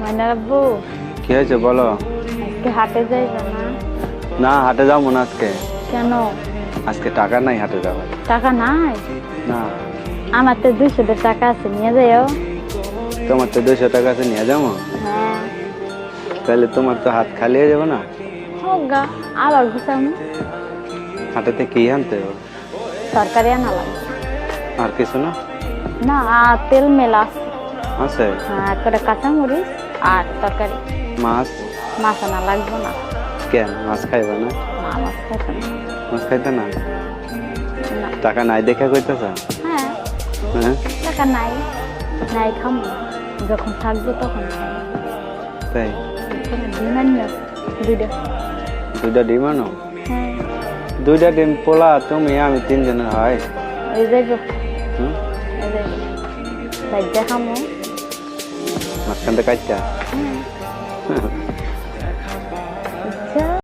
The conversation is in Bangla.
ময়নার আব্বু, কি হয়েছে বলো? আজকে হাটে যাইবে না? না, হাটে যাবো না আজকে। কেন? আজকে টাকা নাই হাটে যাবার। টাকা নাই? না। আমার তো 200 টাকা আছে, নিয়ে যাইও। তোমার তো 200 টাকা আছে, নিয়ে যাবো। হ্যাঁ। তাহলে তোমার তো হাত খালি হয়ে যাবে না। হোক গা, আবার গুছামু। হাটেতে কি আনতে হবে? তরকারি আনা লাগবে। আর কিছু না? না, আর তেল মেলা আছে। আছে? হ্যাঁ, করে কাঁচামরিচ আর তরকারি। মাছ? মাছ আনা লাগবে না। কেন, মাছ খাইবে না? না, মাছ খাইতে না। মাছ খাইতে না? না। টাকা নাই দেখা কইতেছ? হ্যাঁ, হ্যাঁ, টাকা নাই। নাই খামো, যখন থাকবো তখন খাবো। তাই? ডিম আনি না, 2টা। 2টা ডিম আনো? হ্যাঁ। 2টা ডিম পোলা তুমি আমি 3 জনের হয়। এই যাইব, হুম, এই যাইব। ভাজ্যা খামো। মাঝখানটা কাটটা? হ্যাঁ।